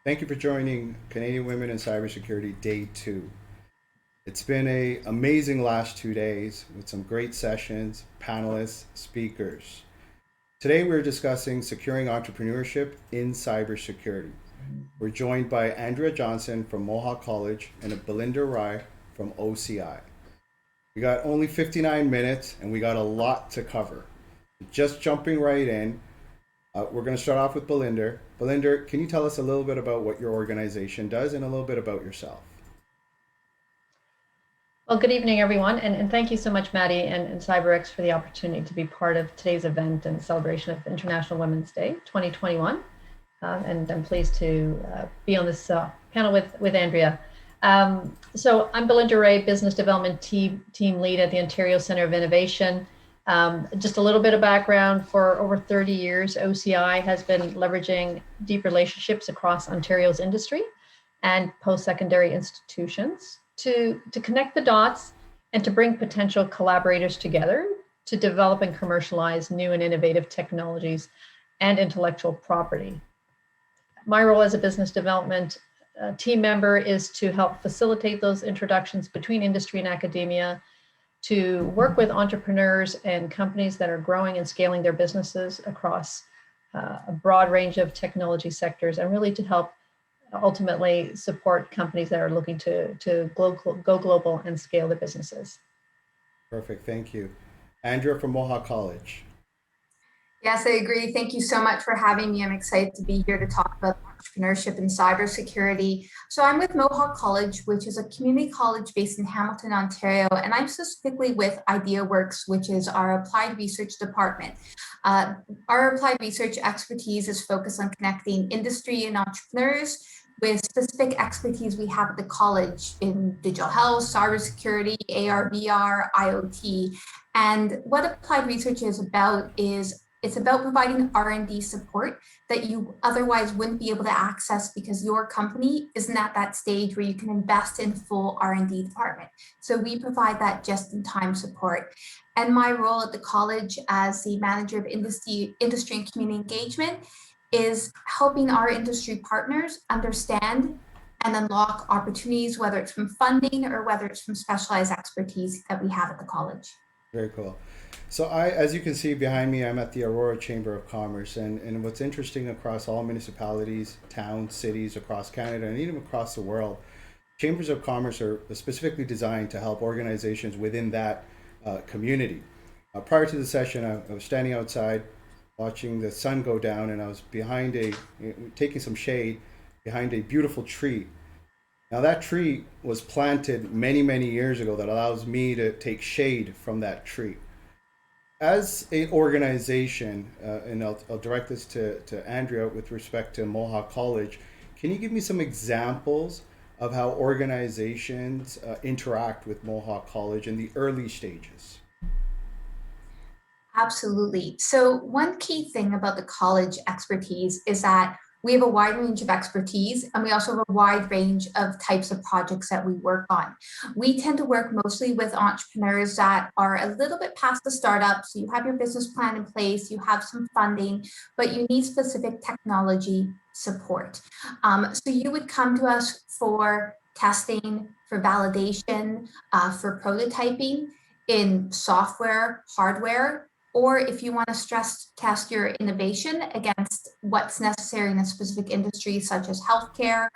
Thank you for joining Canadian Women in Cybersecurity Day 2. It's been an amazing last 2 days with some great sessions, panelists, speakers. Today we're discussing securing entrepreneurship in cybersecurity. We're joined by Andrea Johnson from Mohawk College and Balinder Rai from OCI. We got only 59 minutes and we got a lot to cover. Just jumping right in, we're going to start off with Balinder. Balinder, can you tell us a little bit about what your organization does and a little bit about yourself? Well, good evening, everyone, and thank you so much, Mahdi and CyberX, for the opportunity to be part of today's event and celebration of International Women's Day 2021. And I'm pleased to be on this panel with Andrea. So I'm Balinder Rai, Business Development Team Lead at the Ontario Centre of Innovation. Just a little bit of background: for over 30 years, OCI has been leveraging deep relationships across Ontario's industry and post-secondary institutions to connect the dots and to bring potential collaborators together to develop and commercialize new and innovative technologies and intellectual property. My role as a business development team member is to help facilitate those introductions between industry and academia, to work with entrepreneurs and companies that are growing and scaling their businesses across a broad range of technology sectors, and really to help ultimately support companies that are looking to go global and scale their businesses. Perfect, thank you. Andrea from Mohawk College. Yes, I agree. Thank you so much for having me. I'm excited to be here to talk about entrepreneurship and cybersecurity. So I'm with Mohawk College, which is a community college based in Hamilton, Ontario, and I'm specifically with IDEAWORKS, which is our applied research department. Our applied research expertise is focused on connecting industry and entrepreneurs with specific expertise we have at the college in digital health, cybersecurity, AR, VR, IoT. And what applied research is about is it's about providing R&D support that you otherwise wouldn't be able to access because your company isn't at that stage where you can invest in full R&D department. So we provide that just-in-time support. And my role at the college as the manager of industry and community engagement is helping our industry partners understand and unlock opportunities, whether it's from funding or whether it's from specialized expertise that we have at the college. Very cool. So as you can see behind me, I'm at the Aurora Chamber of Commerce, and what's interesting across all municipalities, towns, cities across Canada, and even across the world, chambers of commerce are specifically designed to help organizations within that community. Prior to the session, I was standing outside watching the sun go down, and I was taking some shade behind a beautiful tree. Now that tree was planted many, many years ago that allows me to take shade from that tree. As an organization, and I'll direct this to Andrea with respect to Mohawk College, can you give me some examples of how organizations interact with Mohawk College in the early stages? Absolutely. So one key thing about the college expertise is that we have a wide range of expertise, and we also have a wide range of types of projects that we work on. We tend to work mostly with entrepreneurs that are a little bit past the startup. So you have your business plan in place, you have some funding, but you need specific technology support. So you would come to us for testing, for validation, for prototyping in software, hardware, or if you want to stress test your innovation against what's necessary in a specific industry, such as healthcare,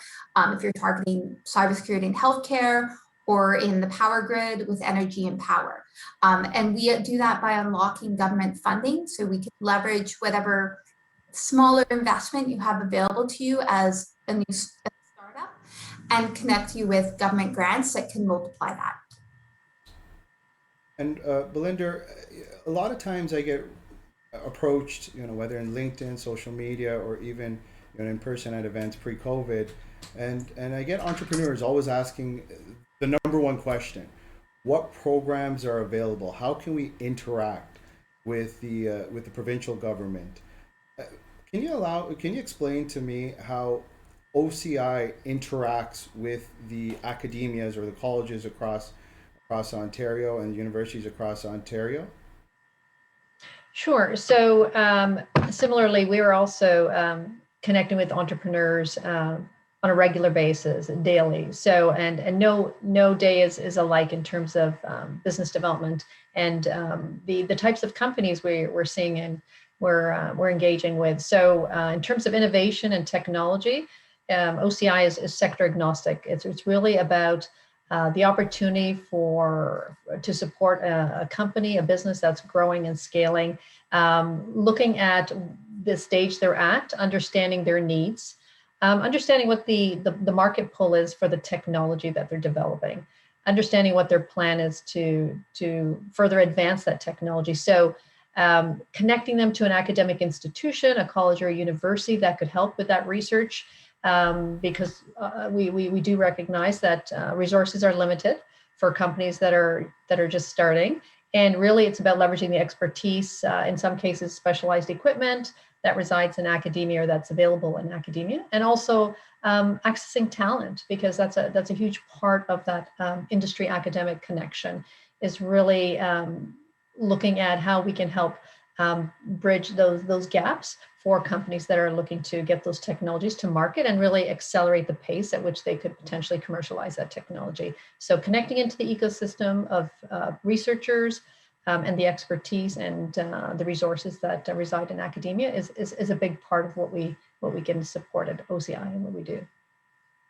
if you're targeting cybersecurity in healthcare, or in the power grid with energy and power. And we do that by unlocking government funding, so we can leverage whatever smaller investment you have available to you as a new startup and connect you with government grants that can multiply that. And Balinder, a lot of times I get approached, whether in LinkedIn, social media, or even in person at events pre-COVID, and I get entrepreneurs always asking the number one question: what programs are available? How can we interact with the provincial government? Uh, Can you explain to me how OCI interacts with the academias or the colleges across Ontario and universities across Ontario? Sure. So similarly, we are also connecting with entrepreneurs on a regular basis, daily. So and no day is alike in terms of business development and the types of companies we're seeing and we're engaging with. So in terms of innovation and technology, OCI is sector agnostic. It's really about the opportunity to support a company, a business that's growing and scaling, looking at the stage they're at, understanding their needs, understanding what the market pull is for the technology that they're developing, understanding what their plan is to further advance that technology. So connecting them to an academic institution, a college or a university that could help with that research, because we do recognize that resources are limited for companies that are just starting. And really, it's about leveraging the expertise, in some cases, specialized equipment that resides in academia or that's available in academia, and also accessing talent, because that's a huge part of that industry academic connection, is really looking at how we can help bridge those gaps for companies that are looking to get those technologies to market and really accelerate the pace at which they could potentially commercialize that technology. So connecting into the ecosystem of researchers and the expertise and the resources that reside in academia is a big part of what we get to support at OCI and what we do.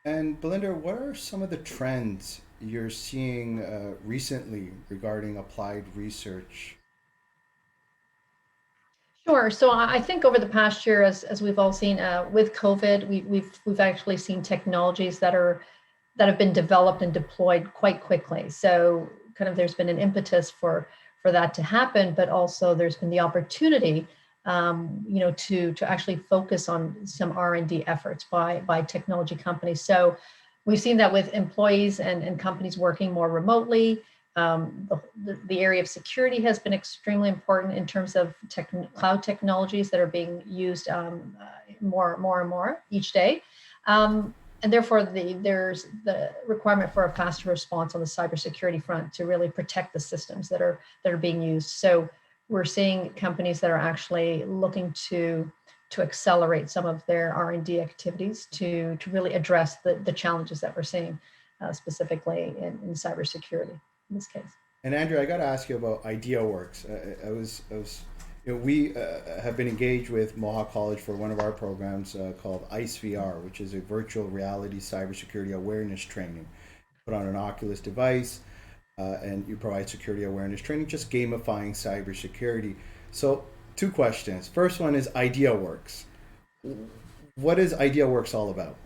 And Belinda, what are some of the trends you're seeing recently regarding applied research? Sure. So I think over the past year, as we've all seen with COVID, we've actually seen technologies that have been developed and deployed quite quickly. So kind of there's been an impetus for that to happen, but also there's been the opportunity, to actually focus on some R&D efforts by technology companies. So we've seen that with employees and companies working more remotely. The area of security has been extremely important in terms of cloud technologies that are being used more and more each day. And therefore, there's the requirement for a faster response on the cybersecurity front to really protect the systems that are being used. So we're seeing companies that are actually looking to accelerate some of their R&D activities to really address the challenges that we're seeing specifically in cybersecurity in this case. And Andrew, I got to ask you about IDEAWORKS. We have been engaged with Mohawk College for one of our programs called ICE VR, which is a virtual reality cybersecurity awareness training. Put on an Oculus device, and you provide security awareness training, just gamifying cybersecurity. So, two questions. First one is IDEAWORKS. What is IDEAWORKS all about?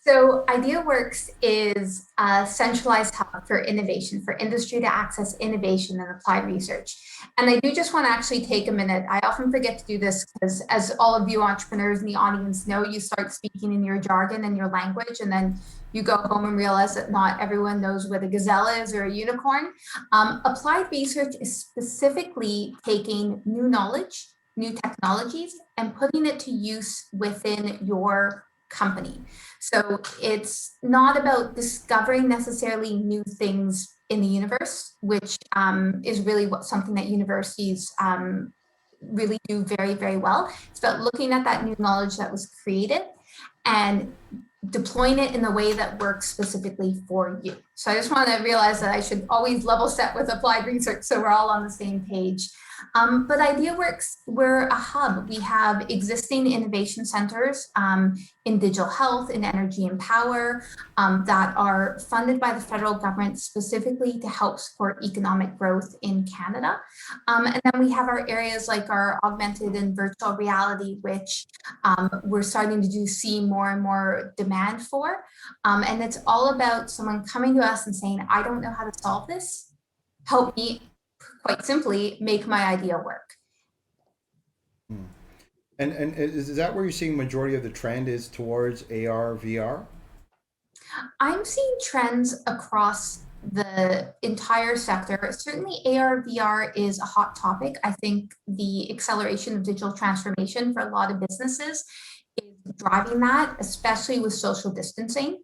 So IDEAWORKS is a centralized hub for innovation, for industry to access innovation and applied research. And I do just want to actually take a minute. I often forget to do this because, as all of you entrepreneurs in the audience know, you start speaking in your jargon and your language, and then you go home and realize that not everyone knows what a gazelle is or a unicorn. Applied research is specifically taking new knowledge, new technologies, and putting it to use within your company. So it's not about discovering necessarily new things in the universe, which is really something that universities really do very, very well. It's about looking at that new knowledge that was created and deploying it in a way that works specifically for you. So I just want to realize that I should always level set with applied research so we're all on the same page. But IDEAWORKS, we're a hub. We have existing innovation centers in digital health, in energy and power, that are funded by the federal government specifically to help support economic growth in Canada. And then we have our areas like our augmented and virtual reality, which we're starting to see more and more demand for. And it's all about someone coming to us and saying, I don't know how to solve this. Help me, quite simply, make my idea work. And is that where you're seeing majority of the trend is towards AR, VR? I'm seeing trends across the entire sector. Certainly AR, VR is a hot topic. I think the acceleration of digital transformation for a lot of businesses is driving that, especially with social distancing.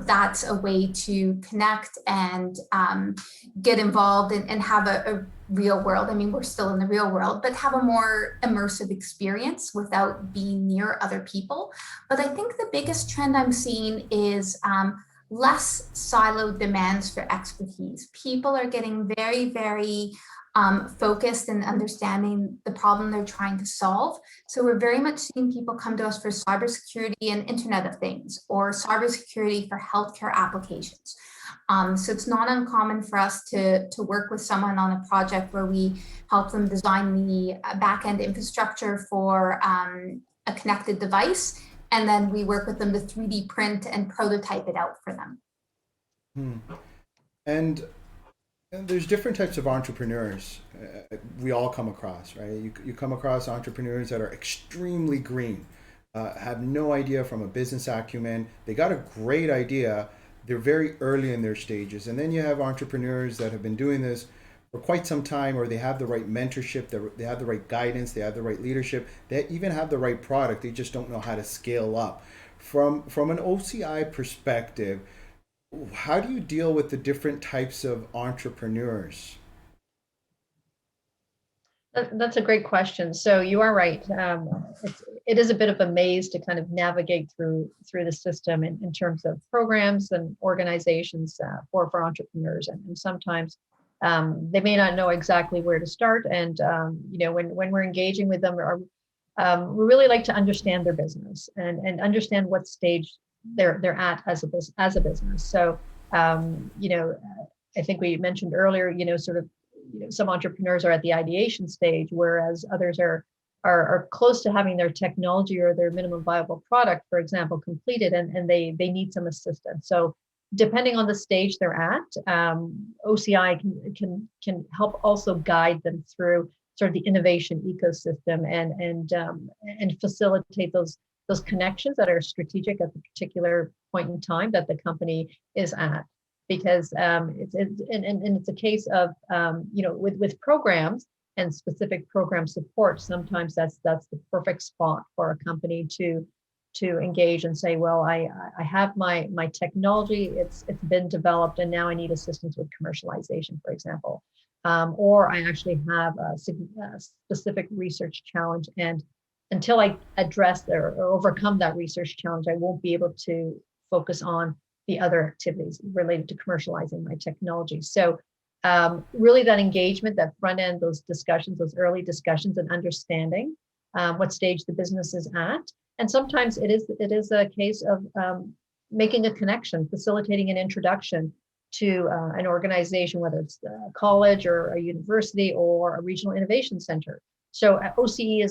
That's a way to connect and get involved and have a real world. I mean, we're still in the real world, but have a more immersive experience without being near other people. But I think the biggest trend I'm seeing is less siloed demands for expertise. People are getting very, very focused and understanding the problem they're trying to solve. So we're very much seeing people come to us for cybersecurity and Internet of Things, or cybersecurity for healthcare applications. So it's not uncommon for us to work with someone on a project where we help them design the back-end infrastructure for a connected device, and then we work with them to 3D print and prototype it out for them. And there's different types of entrepreneurs we all come across, right? You come across entrepreneurs that are extremely green, have no idea from a business acumen. They got a great idea. They're very early in their stages. And then you have entrepreneurs that have been doing this for quite some time, or they have the right mentorship, they have the right guidance, they have the right leadership, they even have the right product. They just don't know how to scale up. From an OCI perspective, how do you deal with the different types of entrepreneurs? That's a great question. So you are right. It is a bit of a maze to kind of navigate through the system in terms of programs and organizations for entrepreneurs, and sometimes they may not know exactly where to start. And when we're engaging with them, we really like to understand their business and understand what stage they're at as a business. So I think we mentioned earlier, some entrepreneurs are at the ideation stage, whereas others are close to having their technology or their minimum viable product, for example, completed, and they need some assistance. So depending on the stage they're at, OCI can help also guide them through sort of the innovation ecosystem and facilitate those connections that are strategic at the particular point in time that the company is at. Because it's a case of with programs and specific program support, sometimes that's the perfect spot for a company to engage and say, well, I have my technology, it's been developed, and now I need assistance with commercialization, for example, or I actually have a specific research challenge, and until I address or overcome that research challenge, I won't be able to focus on the other activities related to commercializing my technology. So really that engagement, that front end, those discussions, those early discussions, and understanding what stage the business is at. And sometimes it is a case of making a connection, facilitating an introduction to an organization, whether it's a college or a university or a regional innovation center. So OCE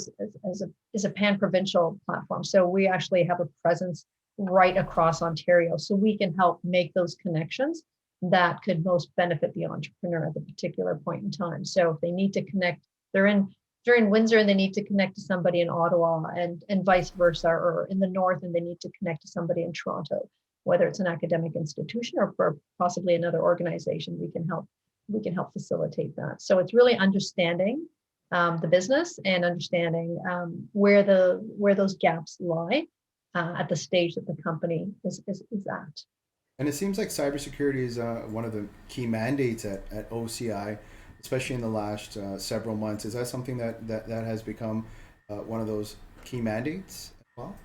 is a pan-provincial platform. So we actually have a presence right across Ontario. So we can help make those connections that could most benefit the entrepreneur at the particular point in time. So if they need to connect, they're in Windsor and they need to connect to somebody in Ottawa, and vice versa, or in the north and they need to connect to somebody in Toronto, whether it's an academic institution or possibly another organization, we can help facilitate that. So it's really understanding the business and understanding where those gaps lie at the stage that the company is at. And it seems like cybersecurity is one of the key mandates at OCI, especially in the last several months. Is that something that has become one of those key mandates as well?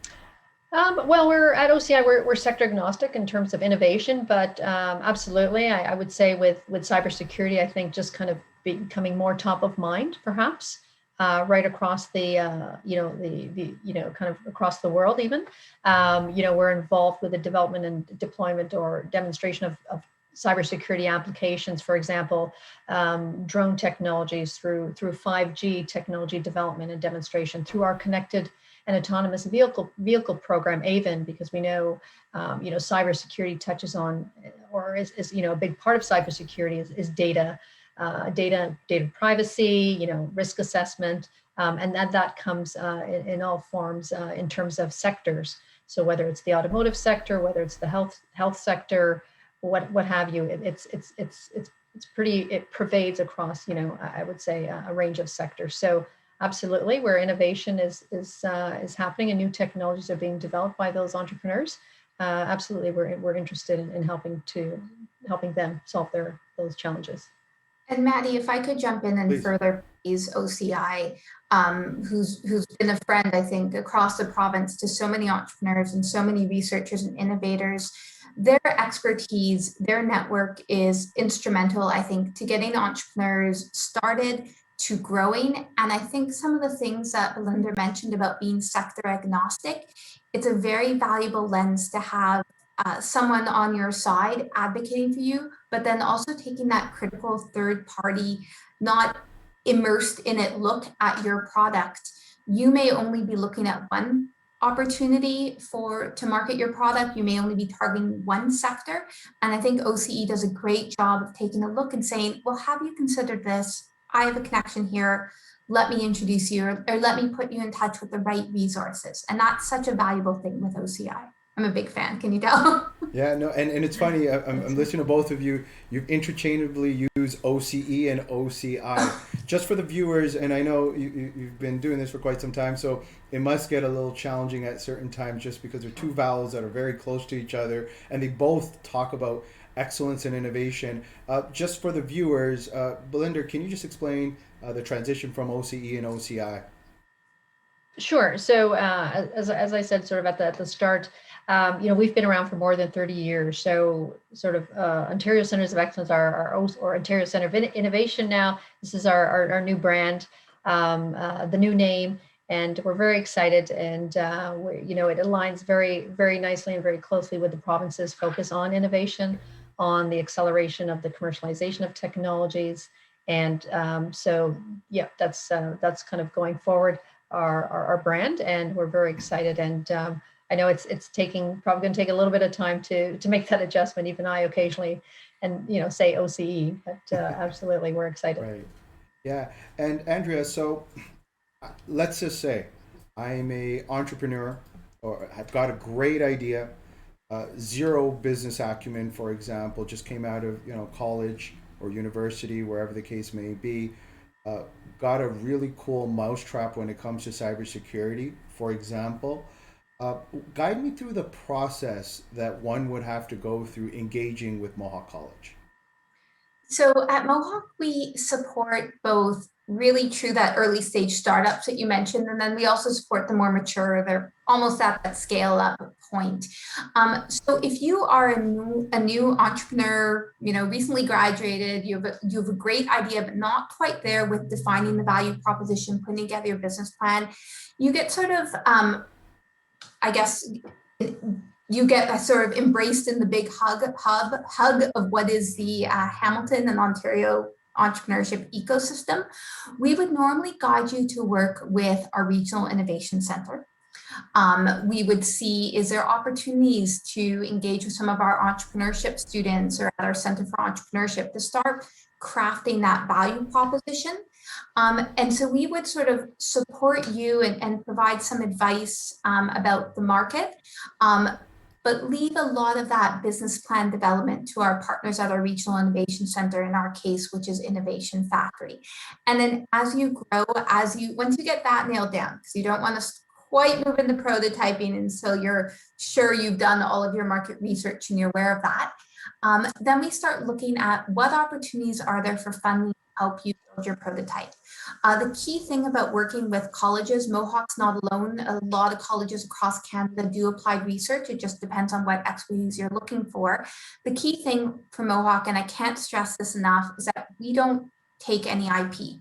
Well, we're at OCI, we're sector agnostic in terms of innovation, but absolutely, I would say with cybersecurity, I think just kind of becoming more top of mind, perhaps, right across the kind of across the world even. We're involved with the development and deployment or demonstration of cybersecurity applications, for example, drone technologies through 5G technology development and demonstration, through our connected an autonomous vehicle program, AVEN, because we know, cybersecurity touches on, or is a big part of cybersecurity is data, data privacy, risk assessment, and that comes in all forms in terms of sectors. So whether it's the automotive sector, whether it's the health sector, what have you, it's pretty, it pervades across, I would say a range of sectors. So absolutely, where innovation is happening and new technologies are being developed by those entrepreneurs. Absolutely, we're interested in helping them solve those challenges. And Maddie, if I could jump in and Please. further praise OCI, who's been a friend, I think, across the province to so many entrepreneurs and so many researchers and innovators. Their expertise, their network is instrumental, I think, to getting entrepreneurs started, to growing. And I think some of the things that Balinder mentioned about being sector agnostic, it's a very valuable lens to have someone on your side advocating for you, but then also taking that critical third party, not immersed in it, look at your product. You may only be looking at one opportunity to market your product. You may only be targeting one sector. And I think OCE does a great job of taking a look and saying, well, have you considered this? I have a connection here. Let me introduce you, or let me put you in touch with the right resources. And that's such a valuable thing with OCI. I'm a big fan. Can you tell? Yeah, no, and it's funny. I'm listening to both of you. You interchangeably use OCE and OCI. Just for the viewers, and I know you've been doing this for quite some time, so it must get a little challenging at certain times, just because they're two vowels that are very close to each other, and they both talk about excellence and innovation. Just for the viewers, Balinder, can you just explain the transition from OCE and OCI? Sure. So as I said, sort of at the start, we've been around for more than 30 years. So sort of Ontario Centers of Excellence or Ontario Center of Innovation now. This is our new brand, the new name, and we're very excited. And it aligns very, very nicely and very closely with the province's focus on innovation, on the acceleration of the commercialization of technologies. And so, yeah, that's kind of going forward our brand, and we're very excited. And I know it's probably going to take a little bit of time to make that adjustment. Even I occasionally, and say OCE, but absolutely we're excited. Right. Yeah. And Andrea, so let's just say I'm a entrepreneur, or I've got a great idea, zero business acumen, for example, just came out of college or university, wherever the case may be. Uh, got a really cool mousetrap when it comes to cybersecurity, for example. Uh, Guide me through the process that one would have to go through engaging with Mohawk College. So at Mohawk, we support both really true that early stage startups that you mentioned, and then we also support the more mature, they're almost at that scale up point. So if you are a new entrepreneur, recently graduated, you have a great idea, but not quite there with defining the value proposition, putting together your business plan, you get sort of, I guess, you get sort of embraced in the big hug of what is the Hamilton and Ontario entrepreneurship ecosystem. We would normally guide you to work with our regional innovation center. We would see, is there opportunities to engage with some of our entrepreneurship students or at our Center for Entrepreneurship to start crafting that value proposition. And so we would sort of support you and provide some advice about the market, but leave a lot of that business plan development to our partners at our Regional Innovation Center, in our case, which is Innovation Factory. And then as you grow, once you get that nailed down, because you don't want to quite move into prototyping until you're sure you've done all of your market research and you're aware of that. Then we start looking at what opportunities are there for funding help you build your prototype. The key thing about working with colleges, Mohawk's not alone. A lot of colleges across Canada do applied research. It just depends on what expertise you're looking for. The key thing for Mohawk, and I can't stress this enough, is that we don't take any IP.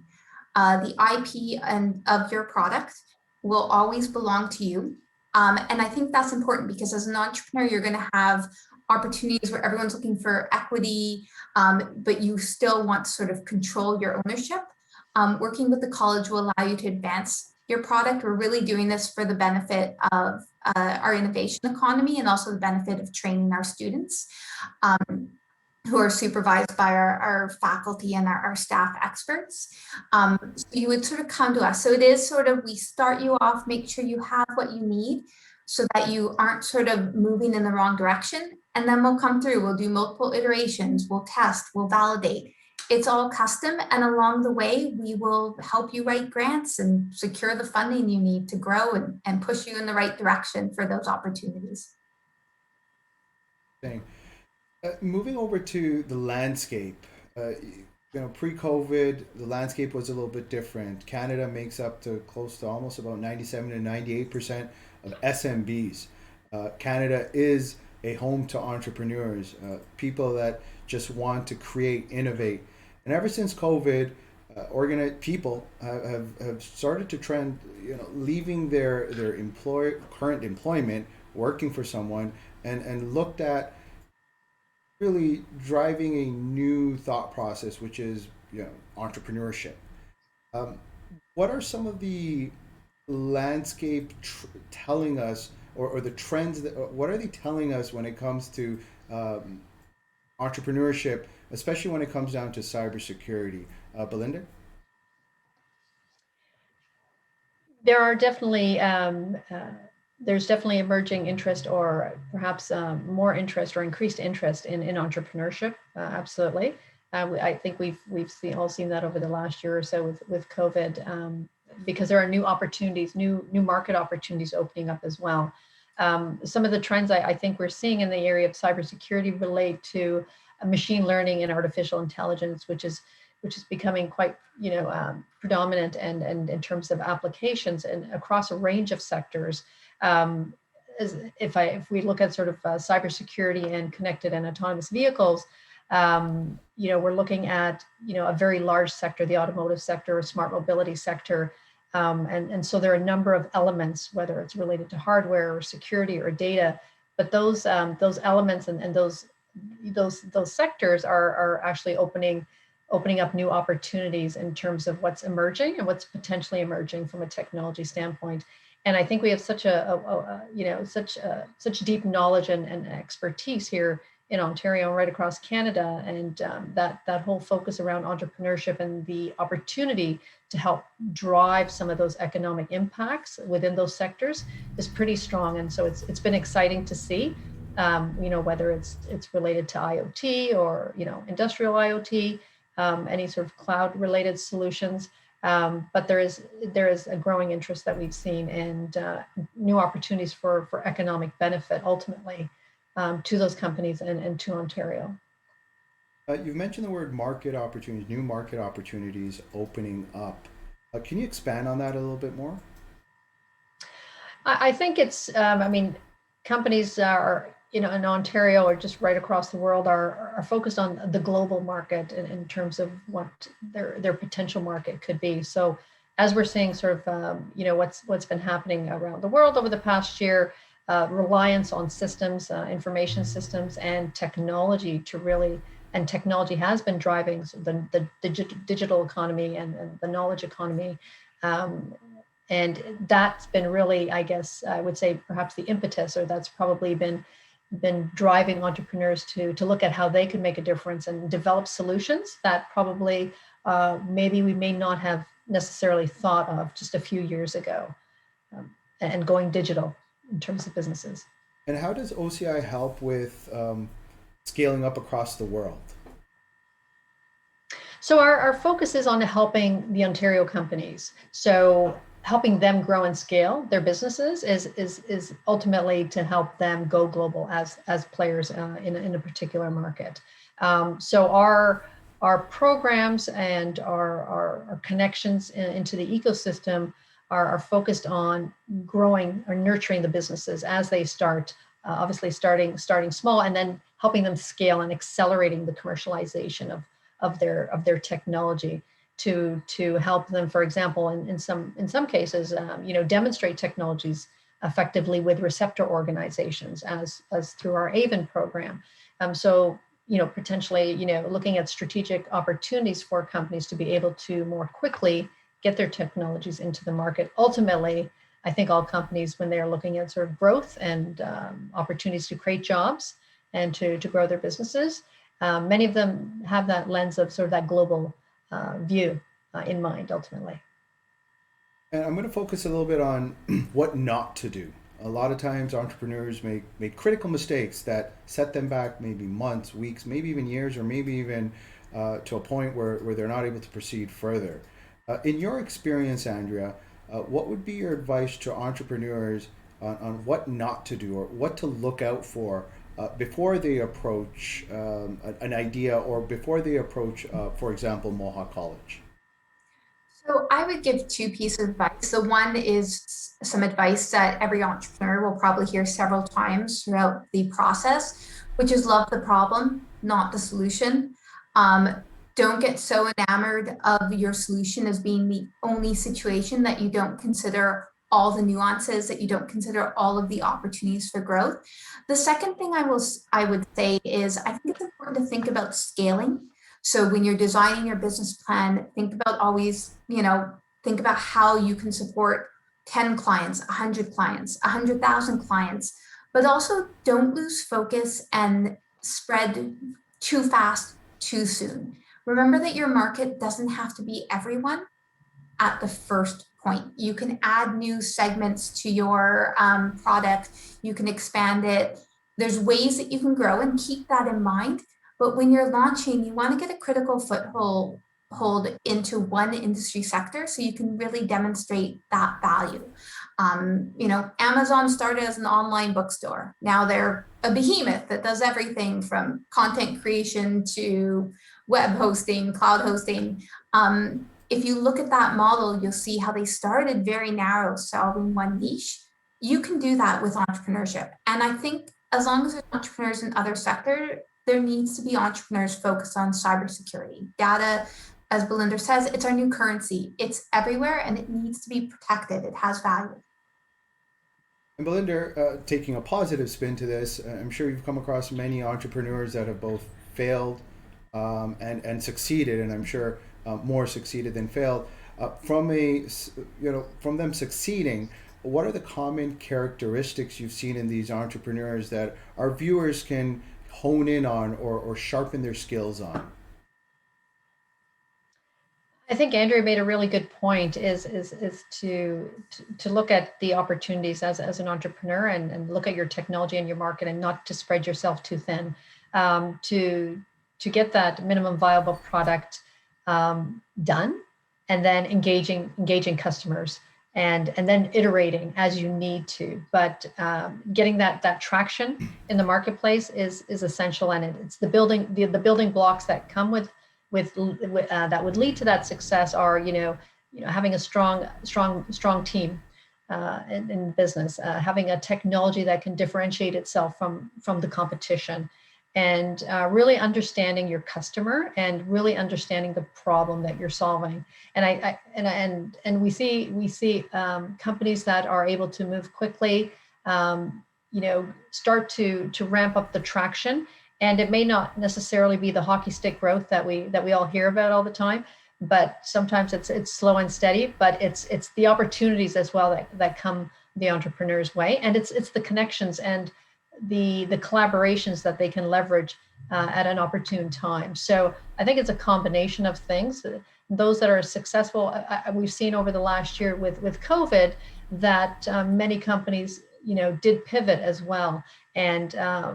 The IP of your product will always belong to you. And I think that's important because as an entrepreneur, you're going to have opportunities where everyone's looking for equity, but you still want to sort of control your ownership. Working with the college will allow you to advance your product. We're really doing this for the benefit of our innovation economy and also the benefit of training our students who are supervised by our faculty and our staff experts. So you would sort of come to us. So it is sort of, we start you off, make sure you have what you need so that you aren't sort of moving in the wrong direction. And then we'll come through, we'll do multiple iterations, we'll test, we'll validate. It's all custom, and along the way, we will help you write grants and secure the funding you need to grow and push you in the right direction for those opportunities. Thing. Moving over to the landscape, pre-COVID, the landscape was a little bit different. Canada makes up to close to almost about 97 to 98% of SMBs. Canada is a home to entrepreneurs, people that just want to create, innovate. And ever since COVID, people have started to trend, leaving their current employment, working for someone, and looked at really driving a new thought process, which is entrepreneurship. What are some of the landscape telling us, or the trends what are they telling us when it comes to entrepreneurship, especially when it comes down to cybersecurity? Balinder? There are definitely there's definitely emerging interest, or perhaps more interest or increased interest in entrepreneurship. Absolutely, I think we've all seen that over the last year or so with COVID, because there are new opportunities, new market opportunities opening up as well. Some of the trends I think we're seeing in the area of cybersecurity relate to machine learning and artificial intelligence, which is becoming quite predominant and in terms of applications and across a range of sectors. If we look at sort of cybersecurity and connected and autonomous vehicles, we're looking at a very large sector, the automotive sector, smart mobility sector, and so there are a number of elements, whether it's related to hardware or security or data, but those elements and those sectors are actually opening up new opportunities in terms of what's emerging and what's potentially emerging from a technology standpoint. And I think we have such deep knowledge and expertise here in Ontario and right across Canada, and that whole focus around entrepreneurship and the opportunity to help drive some of those economic impacts within those sectors is pretty strong. And so it's been exciting to see, whether it's related to IoT or industrial IoT, any sort of cloud-related solutions. But there is a growing interest that we've seen, and new opportunities for economic benefit ultimately to those companies and to Ontario. You've mentioned the word market opportunities, new market opportunities opening up. Can you expand on that a little bit more? I think it's, companies are, in Ontario or just right across the world are focused on the global market in terms of what their potential market could be. So as we're seeing sort of, what's been happening around the world over the past year, reliance on systems, information systems and technology and technology has been driving the digital economy and the knowledge economy. And that's been really, I guess, I would say perhaps the impetus, or that's probably been driving entrepreneurs to look at how they can make a difference and develop solutions that probably maybe we may not have necessarily thought of just a few years ago, and going digital in terms of businesses. And how does OCI help with scaling up across the world? So our focus is on helping the Ontario companies. So helping them grow and scale their businesses is ultimately to help them go global as players in a particular market. So our our programs and our connections into the ecosystem are focused on growing or nurturing the businesses as they start, obviously starting small, and then helping them scale and accelerating the commercialization of their technology to help them, for example, in some cases, demonstrate technologies effectively with receptor organizations as through our AVEN program. So potentially, looking at strategic opportunities for companies to be able to more quickly get their technologies into the market. Ultimately, I think all companies, when they are looking at sort of growth and opportunities to create jobs and to grow their businesses, many of them have that lens of sort of that global view in mind, ultimately. And I'm going to focus a little bit on what not to do. A lot of times entrepreneurs make critical mistakes that set them back maybe months, weeks, maybe even years, or maybe even to a point where they're not able to proceed further. In your experience, Andrea, what would be your advice to entrepreneurs on what not to do or what to look out for before they approach an idea or before they approach, for example, Mohawk College? So I would give two pieces of advice. The one is some advice that every entrepreneur will probably hear several times throughout the process, which is love the problem, not the solution. Don't get so enamored of your solution as being the only situation that you don't consider all the nuances, that you don't consider all of the opportunities for growth. The second thing I would say is I think it's important to think about scaling. So when you're designing your business plan, think about always, think about how you can support 10 clients, 100 clients, 100,000 clients, but also don't lose focus and spread too fast, too soon. Remember that your market doesn't have to be everyone at the first point. You can add new segments to your product. You can expand it. There's ways that you can grow, and keep that in mind. But when you're launching, you want to get a critical foothold into one industry sector so you can really demonstrate that value. Amazon started as an online bookstore. Now they're a behemoth that does everything from content creation to web hosting, cloud hosting. If you look at that model, you'll see how they started very narrow, solving one niche. You can do that with entrepreneurship. And I think as long as there's entrepreneurs in other sectors, there needs to be entrepreneurs focused on cybersecurity. Data, as Balinder says, it's our new currency. It's everywhere and it needs to be protected. It has value. And Balinder, taking a positive spin to this, I'm sure you've come across many entrepreneurs that have both failed and succeeded, and I'm sure more succeeded than failed. From them succeeding, what are the common characteristics you've seen in these entrepreneurs that our viewers can hone in on or sharpen their skills on? I think Andrea made a really good point is to look at the opportunities as an entrepreneur and look at your technology and your market and not to spread yourself too thin, to get that minimum viable product done, and then engaging customers and then iterating as you need to. But getting that traction in the marketplace is essential, and it's the building blocks that come with that would lead to that success are having a strong team in business, having a technology that can differentiate itself from the competition, and really understanding your customer and really understanding the problem that you're solving. And we see companies that are able to move quickly, start to ramp up the traction. And it may not necessarily be the hockey stick growth that we all hear about all the time, but sometimes it's slow and steady. But it's the opportunities as well that come the entrepreneur's way, and it's the connections and the collaborations that they can leverage at an opportune time. So I think it's a combination of things. Those that are successful, we've seen over the last year with COVID that many companies did pivot as well, and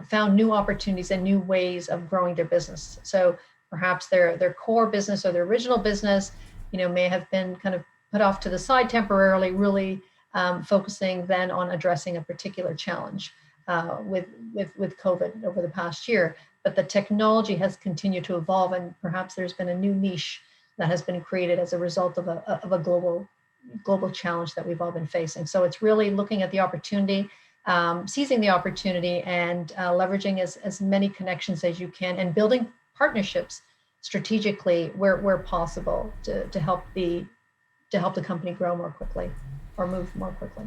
found new opportunities and new ways of growing their business. So perhaps their core business or their original business, may have been kind of put off to the side temporarily, really focusing then on addressing a particular challenge with COVID over the past year. but the technology has continued to evolve, and perhaps there's been a new niche that has been created as a result of a global challenge that we've all been facing. So it's really looking at the opportunity, seizing the opportunity, and leveraging as many connections as you can, and building partnerships strategically where possible to help the company grow more quickly or move more quickly.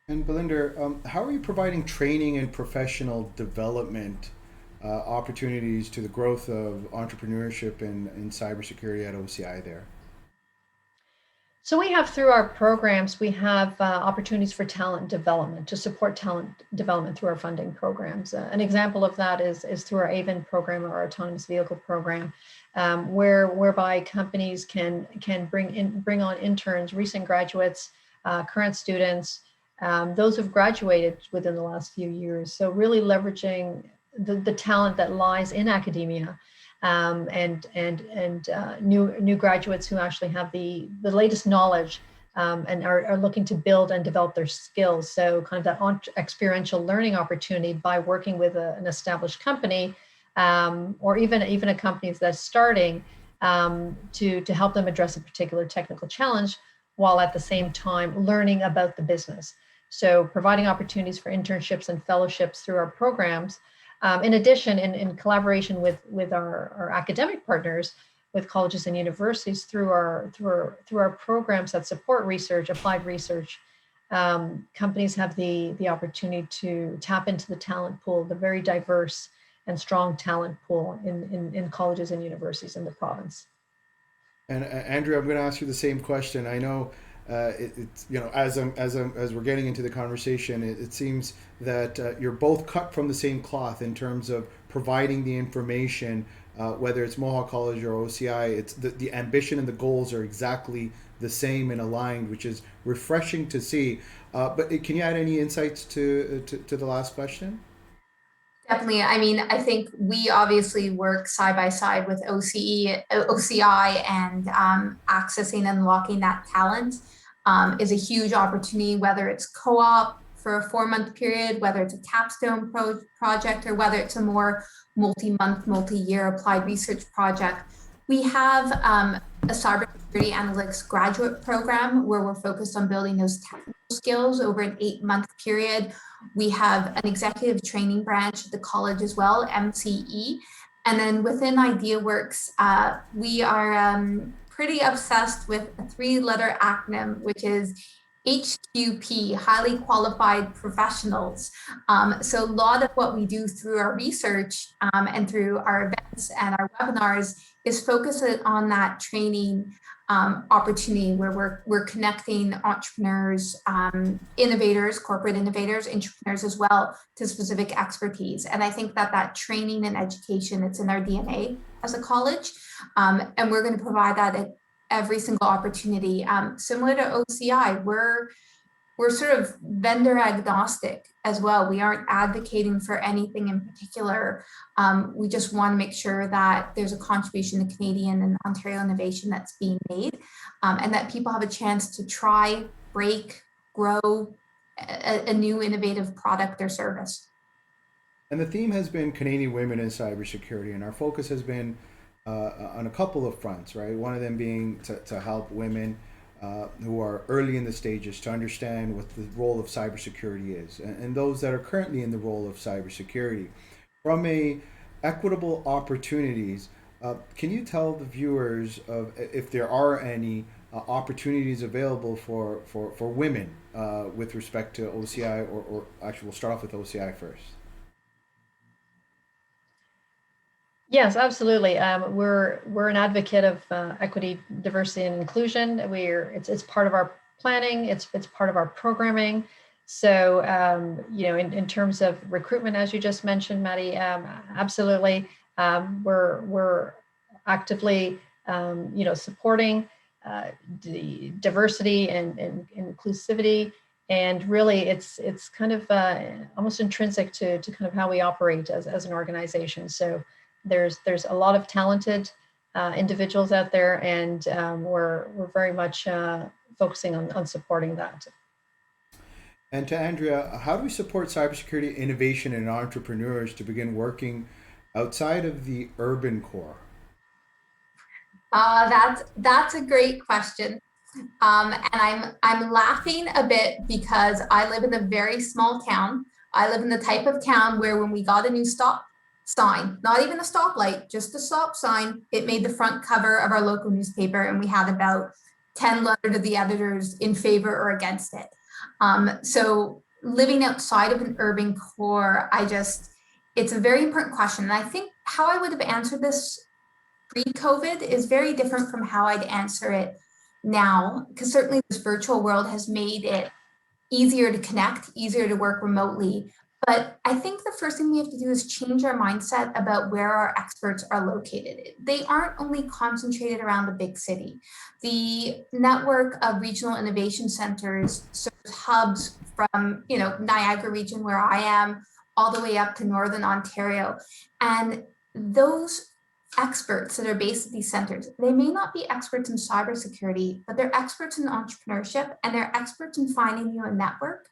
And Balinder, how are you providing training and professional development opportunities to the growth of entrepreneurship in cybersecurity at OCI there? So we have, through our programs, we have opportunities for talent development, to support talent development through our funding programs. An example of that is through our AVEN program, or our autonomous vehicle program, whereby companies can bring on interns, recent graduates, current students, those who've graduated within the last few years. So really leveraging the talent that lies in academia, and new graduates who actually have the latest knowledge, and are looking to build and develop their skills. So kind of that experiential learning opportunity by working with an established company, or even a company that's starting, to help them address a particular technical challenge, while at the same time learning about the business. So providing opportunities for internships and fellowships through our programs. In addition, in collaboration with our academic partners, with colleges and universities, through our programs that support research, applied research, companies have the opportunity to tap into the talent pool, the very diverse and strong talent pool in colleges and universities in the province. And Andrea, I'm going to ask you the same question. I know it's, as we're getting into the conversation, it seems that you're both cut from the same cloth in terms of providing the information, whether it's Mohawk College or OCI. It's the ambition and the goals are exactly the same and aligned, which is refreshing to see. But can you add any insights to the last question? Definitely. I mean, I think we obviously work side by side with OCI, and accessing and unlocking that talent is a huge opportunity, whether it's co-op for a 4-month period, whether it's a capstone project, or whether it's a more multi-month, multi-year applied research project. We have a cybersecurity analytics graduate program where we're focused on building those technical skills over an 8-month period. We have an executive training branch at the college as well, MCE. And then within IDEAWORKS, we are pretty obsessed with a 3-letter acronym, which is HQP, highly qualified professionals. So a lot of what we do through our research and through our events and our webinars is focused on that training opportunity, where we're connecting entrepreneurs, innovators, corporate innovators, entrepreneurs as well, to specific expertise. And I think that training and education, it's in our DNA as a college, and we're going to provide that at every single opportunity. Similar to OCI, we're sort of vendor agnostic as well. We aren't advocating for anything in particular. We just want to make sure that there's a contribution to Canadian and Ontario innovation that's being made, and that people have a chance to try, break, grow a new innovative product or service. And the theme has been Canadian women in cybersecurity, and our focus has been on a couple of fronts, right? One of them being to help women who are early in the stages to understand what the role of cybersecurity is, and those that are currently in the role of cybersecurity. From a equitable opportunities, can you tell the viewers of if there are any opportunities available for women with respect to OCI, or actually we'll start off with OCI first. Yes, absolutely. We're an advocate of equity, diversity, and inclusion. It's part of our planning. It's part of our programming. So in terms of recruitment, as you just mentioned, Mahdi, absolutely. We're actively supporting the diversity and inclusivity. And really, it's kind of almost intrinsic to kind of how we operate as an organization. So there's a lot of talented individuals out there, and we're very much focusing on supporting that. And to Andrea, how do we support cybersecurity innovation and entrepreneurs to begin working outside of the urban core? That's a great question. And I'm laughing a bit because I live in a very small town. I live in the type of town where when we got a new stop sign, not even a stoplight, just a stop sign, it made the front cover of our local newspaper, and we had about 10 letters to the editors in favor or against it. So living outside of an urban core, it's a very important question. And I think how I would have answered this pre-COVID is very different from how I'd answer it now, because certainly this virtual world has made it easier to connect, easier to work remotely. But I think the first thing we have to do is change our mindset about where our experts are located. They aren't only concentrated around the big city. The network of regional innovation centers serves hubs from, Niagara region where I am, all the way up to Northern Ontario. And those experts that are based at these centers, they may not be experts in cybersecurity, but they're experts in entrepreneurship, and they're experts in finding you a network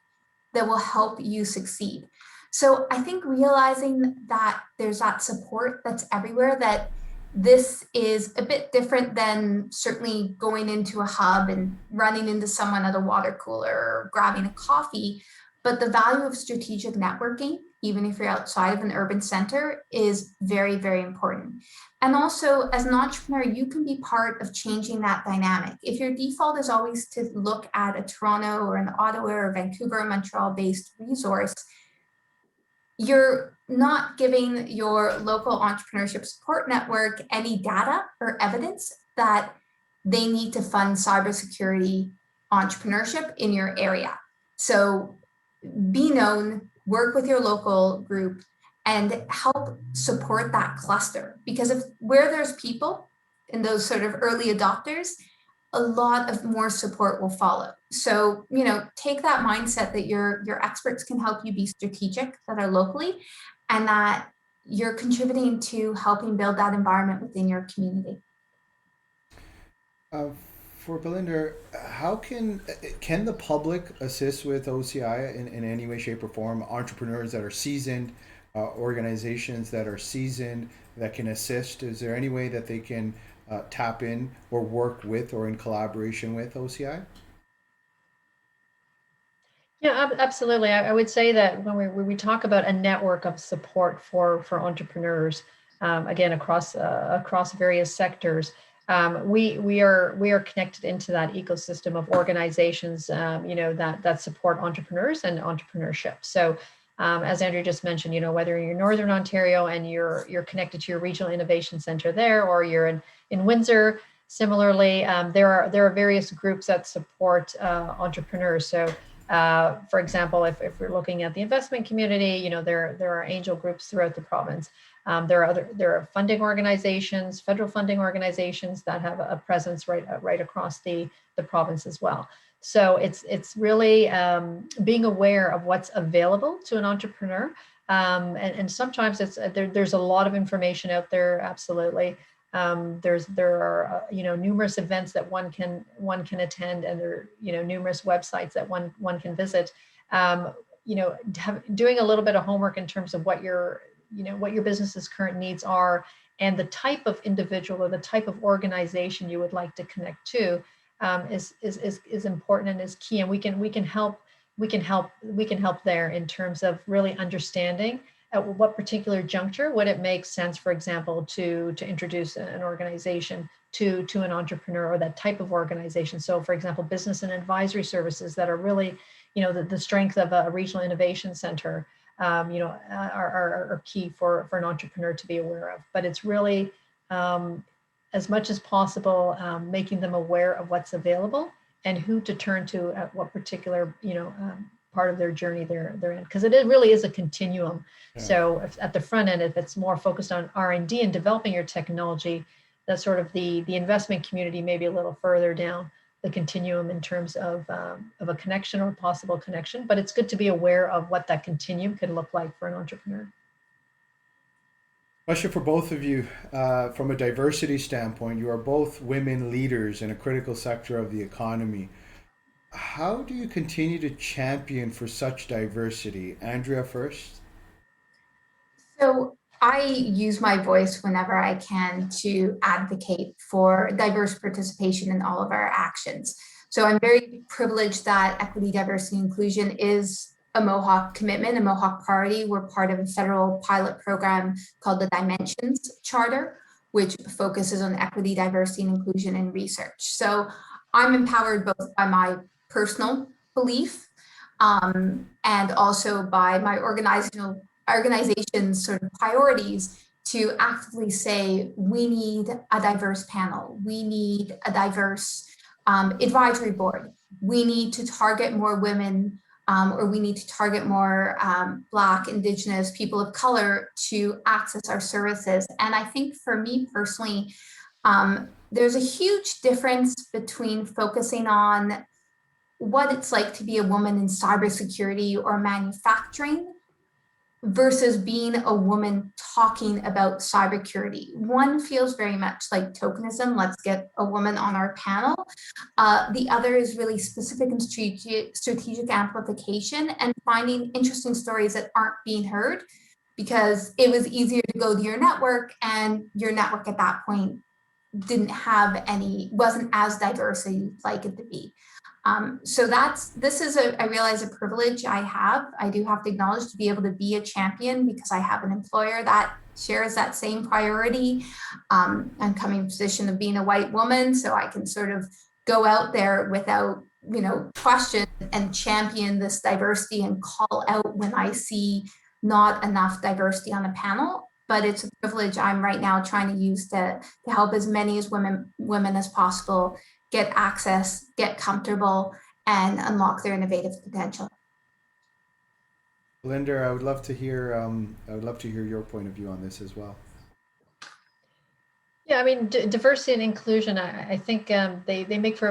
that will help you succeed. So I think realizing that there's that support that's everywhere, that this is a bit different than certainly going into a hub and running into someone at a water cooler or grabbing a coffee, but the value of strategic networking, even if you're outside of an urban center, is very, very important. And also, as an entrepreneur, you can be part of changing that dynamic. If your default is always to look at a Toronto or an Ottawa or Vancouver or Montreal-based resource, you're not giving your local entrepreneurship support network any data or evidence that they need to fund cybersecurity entrepreneurship in your area. So be known, work with your local group, and help support that cluster. Because if where there's people and those sort of early adopters, a lot of more support will follow. So, take that mindset that your experts can help you be strategic that are locally, and that you're contributing to helping build that environment within your community. Uh, for Balinder, how can the public assist with OCI in any way, shape, or form? Entrepreneurs that are seasoned, organizations that are seasoned that can assist. Is there any way that they can tap in or work with or in collaboration with OCI? Yeah, absolutely. I would say that when we talk about a network of support for entrepreneurs, again across various sectors, we are connected into that ecosystem of organizations, that support entrepreneurs and entrepreneurship. So, as Andrew just mentioned, whether you're in Northern Ontario and you're connected to your regional innovation center there, or you're in Windsor. Similarly, there are various groups that support entrepreneurs. So, for example, if we're looking at the investment community, there are angel groups throughout the province. There are funding organizations, federal funding organizations that have a presence right across the province as well. So it's really being aware of what's available to an entrepreneur, and sometimes there's a lot of information out there. Absolutely. There are numerous events that one can attend, and there are numerous websites that one can visit. Doing a little bit of homework in terms of what your business's current needs are, and the type of individual or the type of organization you would like to connect to is important and is key. And we can help there in terms of really understanding at what particular juncture would it make sense, for example, to introduce an organization to an entrepreneur or that type of organization. So, for example, business and advisory services that are really, the strength of a regional innovation center, are key for an entrepreneur to be aware of. But it's really, as much as possible, making them aware of what's available and who to turn to at what particular, part of their journey they're in, because it really is a continuum. Yeah. So if at the front end, if it's more focused on R&D and developing your technology, that's sort of the investment community, maybe a little further down the continuum in terms of a connection or possible connection. But it's good to be aware of what that continuum could look like for an entrepreneur. Question for both of you. From a diversity standpoint, you are both women leaders in a critical sector of the economy. How do you continue to champion for such diversity? Andrea first. So I use my voice whenever I can to advocate for diverse participation in all of our actions. So I'm very privileged that equity, diversity, inclusion is a Mohawk commitment, a Mohawk priority. We're part of a federal pilot program called the Dimensions Charter, which focuses on equity, diversity, and inclusion in research. So I'm empowered both by my personal belief and also by my organization's sort of priorities to actively say we need a diverse panel, we need a diverse advisory board, we need to target more women, or we need to target more Black, Indigenous, people of color to access our services. And I think for me personally, there's a huge difference between focusing on what it's like to be a woman in cybersecurity or manufacturing versus being a woman talking about cybersecurity. One feels very much like tokenism, let's get a woman on our panel. The other is really specific and strategic amplification and finding interesting stories that aren't being heard because it was easier to go to your network and your network at that point wasn't as diverse as you'd like it to be. So this is I realize a privilege I have. I do have to acknowledge to be able to be a champion because I have an employer that shares that same priority. I'm coming in a position of being a white woman, so I can sort of go out there without, question and champion this diversity and call out when I see not enough diversity on the panel. But it's a privilege I'm right now trying to use to help as many as women as possible get access, get comfortable, and unlock their innovative potential. Balinder, I would love to hear. I would love to hear your point of view on this as well. Yeah, I mean, diversity and inclusion, I think they make for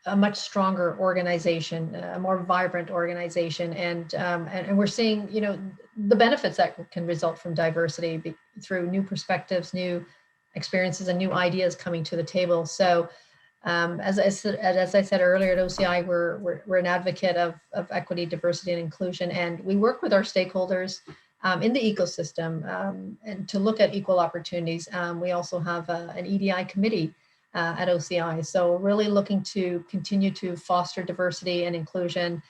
a much stronger organization, a more vibrant organization, and we're seeing, the benefits that can result from diversity through new perspectives, new experiences, and new ideas coming to the table. So, as I said earlier, at OCI, we're an advocate of equity, diversity, and inclusion, and we work with our stakeholders in the ecosystem and to look at equal opportunities. We also have an EDI committee at OCI, so really looking to continue to foster diversity and inclusion,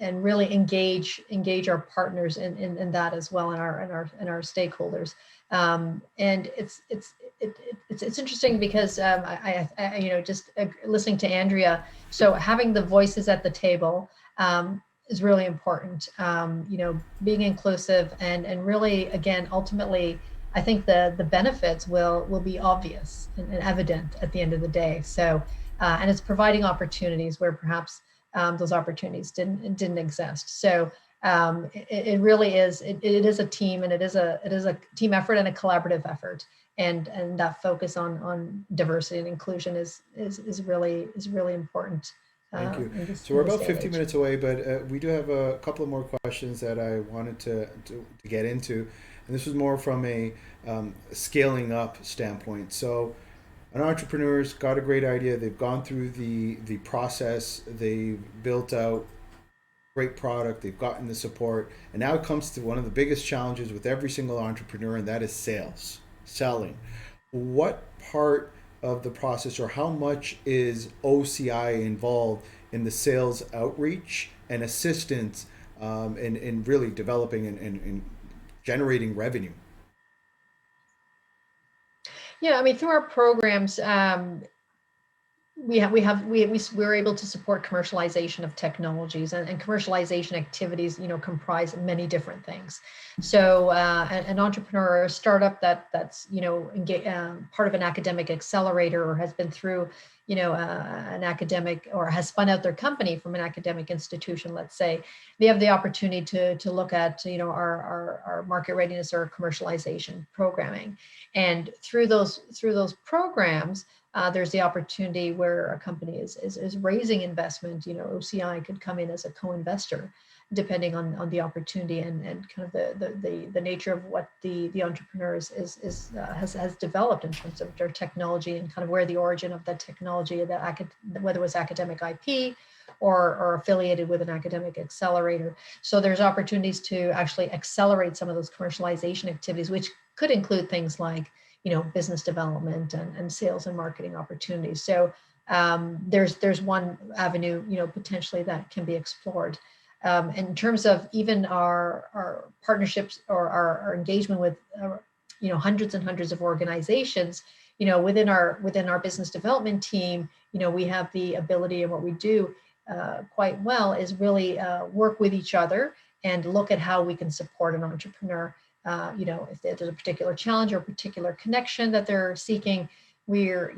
and really engage our partners in that as well, and our stakeholders. And it's interesting because I just listening to Andrea. So having the voices at the table is really important. Being inclusive and really, again, ultimately, I think the benefits will be obvious and evident at the end of the day. So, and it's providing opportunities where perhaps those opportunities didn't exist. So it really is. It is a team, and it is a team effort and a collaborative effort. And that focus on diversity and inclusion is really important. Thank you. So we're about 50 minutes away, but we do have a couple of more questions that I wanted to get into. And this was more from a scaling up standpoint. So an entrepreneur's got a great idea. They've gone through the process. They've built out great product. They've gotten the support. And now it comes to one of the biggest challenges with every single entrepreneur, and that is selling. What part of the process, or how much is OCI involved in the sales outreach and assistance in really developing and generating revenue? Yeah, I mean, through our programs, we're able to support commercialization of technologies, and commercialization activities, comprise many different things. So an entrepreneur or a startup that's part of an academic accelerator, or has been through an academic, or has spun out their company from an academic institution, let's say, they have the opportunity to look at our market readiness or commercialization programming, and through those programs. There's the opportunity where a company is raising investment. OCI could come in as a co-investor, depending on the opportunity and kind of the nature of what the entrepreneur has developed in terms of their technology, and kind of where the origin of that technology, whether it was academic IP or affiliated with an academic accelerator. So there's opportunities to actually accelerate some of those commercialization activities, which could include things like, business development and sales and marketing opportunities. So there's one avenue, potentially that can be explored. In terms of even our partnerships or our engagement with, hundreds and hundreds of organizations, within our business development team, we have the ability, and what we do quite well is really work with each other and look at how we can support an entrepreneur. If there's a particular challenge or a particular connection that they're seeking, we're,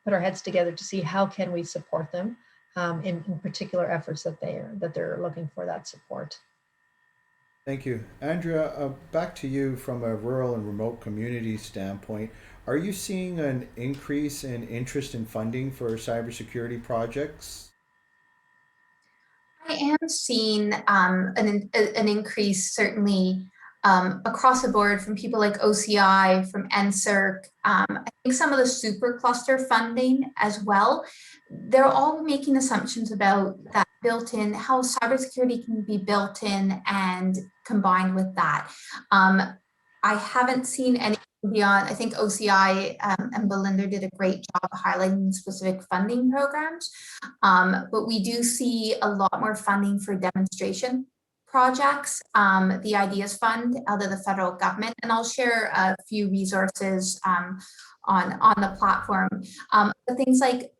put our heads together to see how can we support them in particular efforts that they're looking for that support. Thank you. Andrea, back to you from a rural and remote community standpoint. Are you seeing an increase in interest in funding for cybersecurity projects? I am seeing an increase, certainly across the board, from people like OCI, from NSERC. I think some of the supercluster funding as well. They're all making assumptions about that built-in, how cybersecurity can be built in and combined with that. I haven't seen any beyond. I think OCI and Balinder did a great job highlighting specific funding programs, but we do see a lot more funding for demonstration projects, the Ideas Fund out of the federal government, and I'll share a few resources on the platform. But things like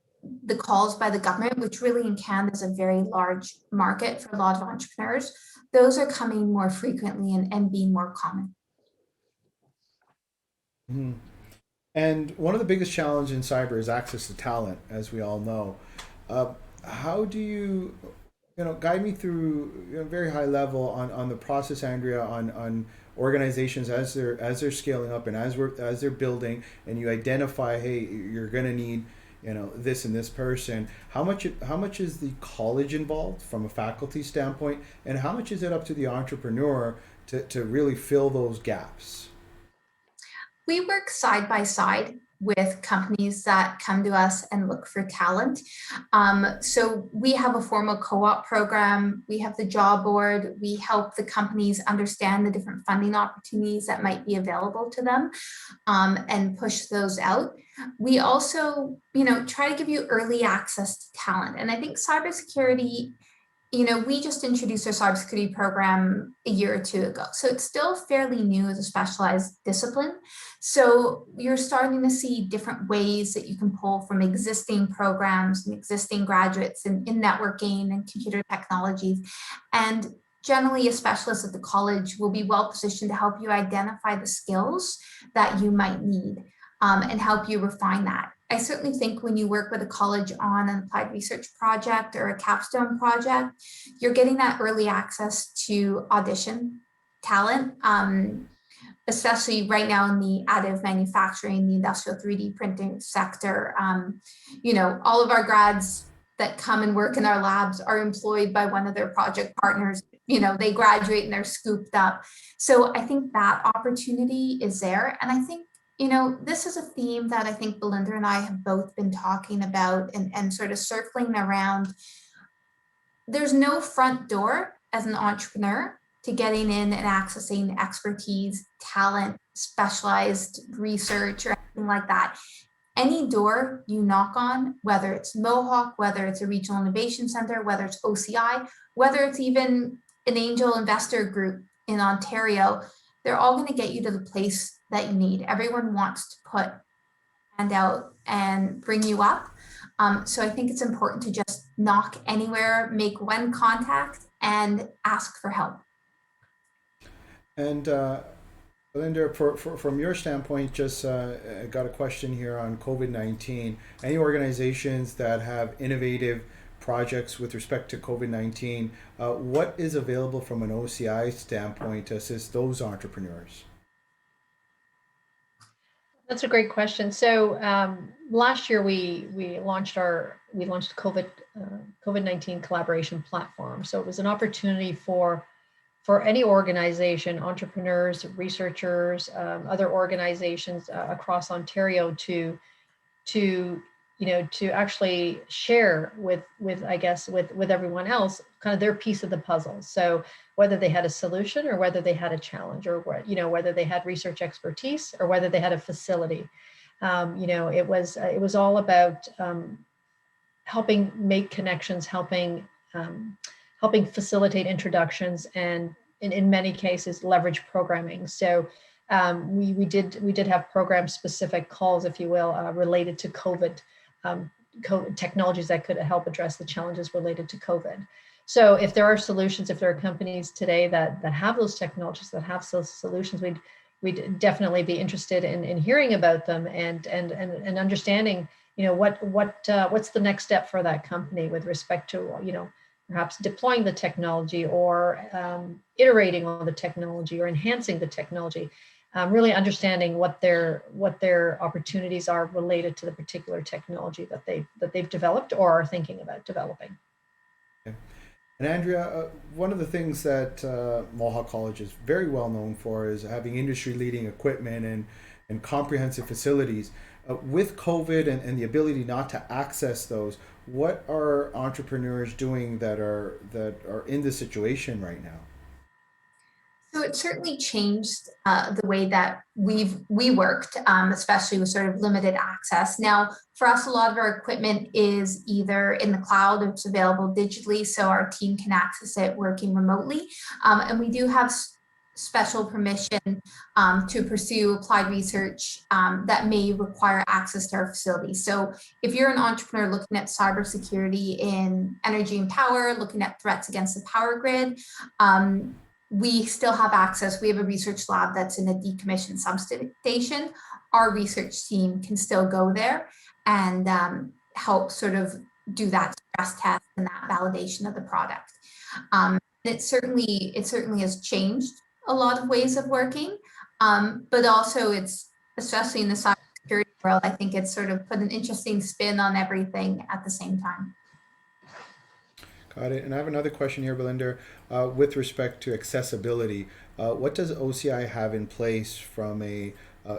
the calls by the government, which really in Canada is a very large market for a lot of entrepreneurs, those are coming more frequently and being more common. Mhm. And one of the biggest challenges in cyber is access to talent, as we all know. How do you, guide me through very high level on the process, Andrea, on organizations as they're scaling up and as they're building, and you identify, hey, you're going to need this and this person. How much is the college involved from a faculty standpoint, and how much is it up to the entrepreneur to really fill those gaps? We work side by side with companies that come to us and look for talent. So we have a formal co-op program. We have the job board. We help the companies understand the different funding opportunities that might be available to them, and push those out. We also, try to give you early access to talent. And I think cybersecurity, we just introduced our cybersecurity program a year or two ago. So it's still fairly new as a specialized discipline. So you're starting to see different ways that you can pull from existing programs and existing graduates in networking and computer technologies. And generally, a specialist at the college will be well positioned to help you identify the skills that you might need, and help you refine that. I certainly think when you work with a college on an applied research project or a capstone project, you're getting that early access to audition talent, especially right now in the additive manufacturing, the industrial 3D printing sector. All of our grads that come and work in our labs are employed by one of their project partners. They graduate and they're scooped up. So I think that opportunity is there. And I think this is a theme that I think Balinder and I have both been talking about and sort of circling around. There's no front door as an entrepreneur to getting in and accessing expertise, talent, specialized research, or anything like that. Any door you knock on, whether it's Mohawk, whether it's a regional innovation center, whether it's OCI, whether it's even an angel investor group in Ontario, they're all going to get you to the place that you need. Everyone wants to put hand out and bring you up. So I think it's important to just knock anywhere, make one contact, and ask for help. And Linda, from your standpoint, just got a question here on COVID-19. Any organizations that have innovative projects with respect to COVID-19, what is available from an OCI standpoint to assist those entrepreneurs? That's a great question. So last year we launched a COVID-19 collaboration platform. So it was an opportunity for any organization, entrepreneurs, researchers, other organizations across Ontario to to actually share with I guess with everyone else kind of their piece of the puzzle. So whether they had a solution or whether they had a challenge, or whether they had research expertise or whether they had a facility, it was all about helping make connections, helping facilitate introductions, and in many cases leverage programming. So we did have program specific calls, if you will, related to COVID, technologies that could help address the challenges related to COVID. So if there are solutions, if there are companies today that have those technologies, that have those solutions, we'd definitely be interested in hearing about them and understanding, what's the next step for that company with respect to, perhaps deploying the technology, or iterating on the technology, or enhancing the technology. Really understanding what their opportunities are related to the particular technology that they've developed or are thinking about developing. Okay. And Andrea, one of the things that Mohawk College is very well known for is having industry-leading equipment and comprehensive facilities. With COVID and the ability not to access those, what are entrepreneurs doing that are in this situation right now? So it certainly changed the way that we worked, especially with sort of limited access. Now, for us, a lot of our equipment is either in the cloud or it's available digitally, so our team can access it working remotely. And we do have special permission to pursue applied research that may require access to our facilities. So if you're an entrepreneur looking at cybersecurity in energy and power, looking at threats against the power grid, we still have access. We have a research lab that's in a decommissioned substation. Our research team can still go there and help sort of do that stress test and that validation of the product. It certainly has changed a lot of ways of working, but also it's, especially in the cybersecurity world, I think it's sort of put an interesting spin on everything at the same time. Got it. And I have another question here, Balinder, with respect to accessibility. What does OCI have in place from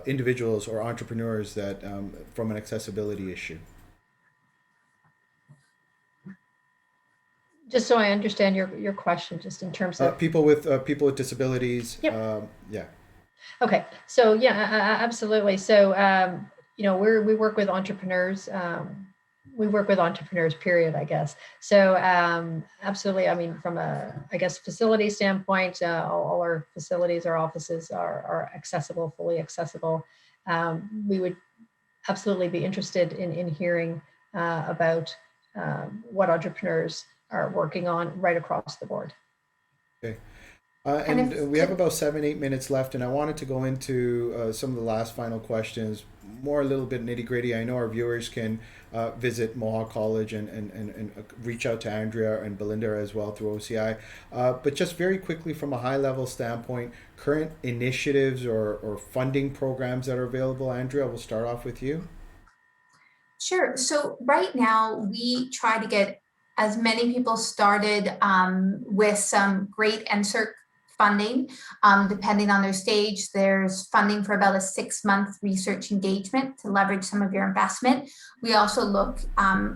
individuals or entrepreneurs that from an accessibility issue? Just so I understand your question, just in terms of people with disabilities. Yep. Yeah. Okay. So yeah, absolutely. So we work with entrepreneurs. We work with entrepreneurs, period, I guess. So absolutely. I mean, from a facility standpoint, all our facilities, our offices are accessible, fully accessible. We would absolutely be interested in hearing about what entrepreneurs are working on right across the board. Okay. And we have about 7-8 minutes left, and I wanted to go into some of the last final questions, more a little bit nitty gritty. I know our viewers can visit Mohawk College and reach out to Andrea and Balinder as well through OCI. But just very quickly, from a high level standpoint, current initiatives or funding programs that are available. Andrea, we'll start off with you. Sure. So right now we try to get as many people started with some great NSERC funding. Depending on their stage, there's funding for about a 6-month research engagement to leverage some of your investment. We also look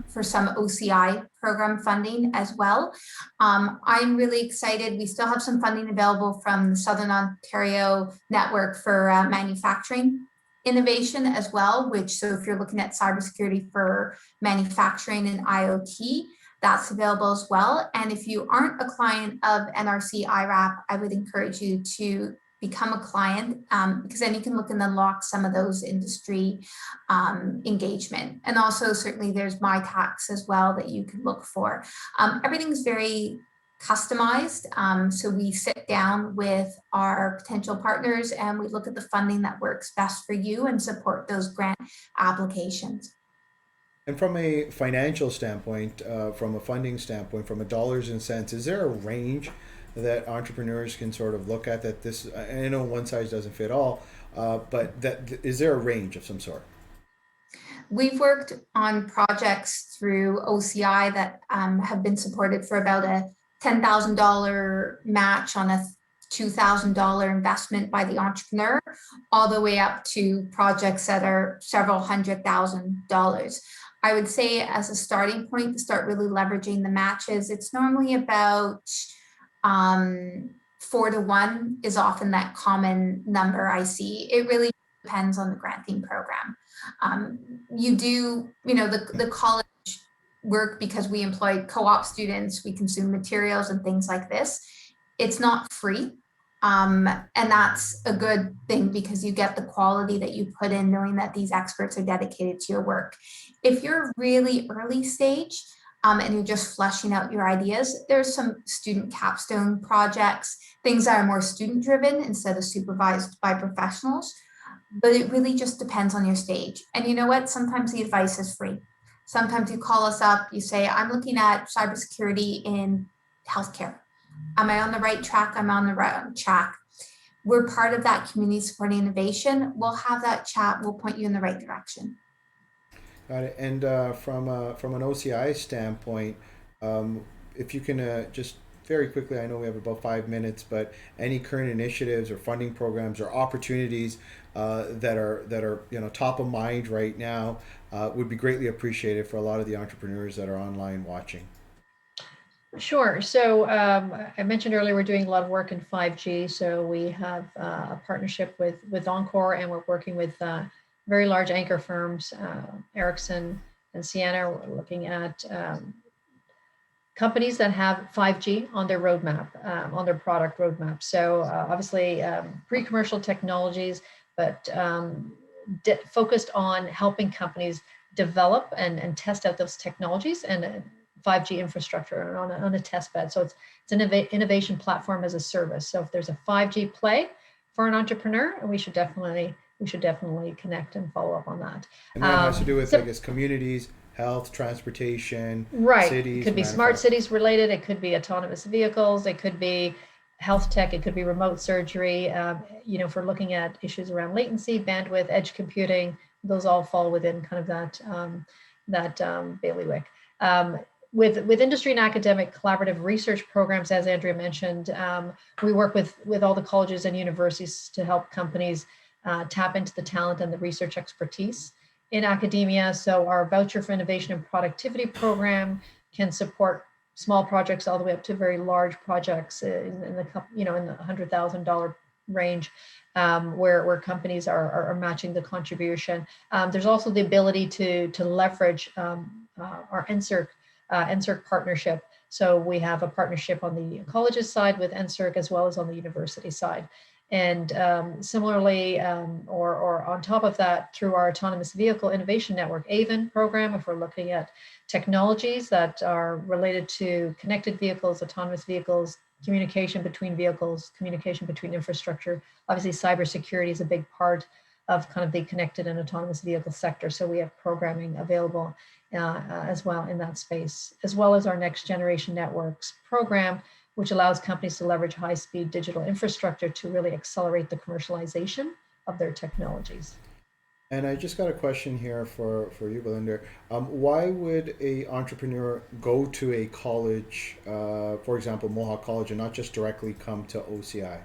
for some OCI program funding as well. I'm really excited. We still have some funding available from the Southern Ontario Network for Manufacturing Innovation as well, so if you're looking at cybersecurity for manufacturing and IoT, that's available as well. And if you aren't a client of NRC IRAP, I would encourage you to become a client because then you can look and unlock some of those industry engagement. And also certainly there's MyTax as well that you can look for. Everything's very customized. So we sit down with our potential partners and we look at the funding that works best for you and support those grant applications. And from a financial standpoint, from a funding standpoint, from a dollars and cents, is there a range that entrepreneurs can sort of look at that this, I know one size doesn't fit all, but is there a range of some sort? We've worked on projects through OCI that have been supported for about a $10,000 match on a $2,000 investment by the entrepreneur, all the way up to projects that are several $100,000. I would say as a starting point to start really leveraging the matches, it's normally about 4 to 1 is often that common number I see. It really depends on the granting program. You do, the college work, because we employ co-op students, we consume materials and things like this. It's not free. And that's a good thing because you get the quality that you put in knowing that these experts are dedicated to your work. If you're really early stage and you're just fleshing out your ideas, there's some student capstone projects, things that are more student driven instead of supervised by professionals. But it really just depends on your stage. And you know what? Sometimes the advice is free. Sometimes you call us up, you say, I'm looking at cybersecurity in healthcare. Am I on the right track? I'm on the right track. We're part of that community supporting innovation. We'll have that chat. We'll point you in the right direction. Got it. And from an OCI standpoint, if you can just very quickly, I know we have about 5 minutes, but any current initiatives or funding programs or opportunities that are top of mind right now would be greatly appreciated for a lot of the entrepreneurs that are online watching. Sure. So I mentioned earlier we're doing a lot of work in 5G. So we have a partnership with Encore, and we're working with very large anchor firms, Ericsson and Ciena. We're looking at companies that have 5G on their roadmap, on their product roadmap. So obviously pre-commercial technologies, but focused on helping companies develop and test out those technologies and 5G infrastructure on a test bed. So it's an innovation platform as a service. So if there's a 5G play for an entrepreneur, we should definitely connect and follow up on that. And that has to do with, I guess, communities, health, transportation, right. cities. It could be smart cities related. It could be autonomous vehicles. It could be health tech. It could be remote surgery. If we're looking at issues around latency, bandwidth, edge computing, those all fall within kind of that bailiwick. With industry and academic collaborative research programs, as Andrea mentioned, we work with all the colleges and universities to help companies tap into the talent and the research expertise in academia. So our Voucher for Innovation and Productivity program can support small projects all the way up to very large projects in the $100,000 range, where companies are matching the contribution. There's also the ability to leverage our NSERC partnership. So we have a partnership on the colleges side with NSERC as well as on the university side. And similarly, or on top of that, through our Autonomous Vehicle Innovation Network, AVEN program, if we're looking at technologies that are related to connected vehicles, autonomous vehicles, communication between vehicles, communication between infrastructure. Obviously, cybersecurity is a big part of kind of the connected and autonomous vehicle sector. So we have programming available as well in that space, as well as our Next Generation Networks program, which allows companies to leverage high-speed digital infrastructure to really accelerate the commercialization of their technologies. And I just got a question here for you, Balinder. Why would a entrepreneur go to a college, for example, Mohawk College, and not just directly come to OCI?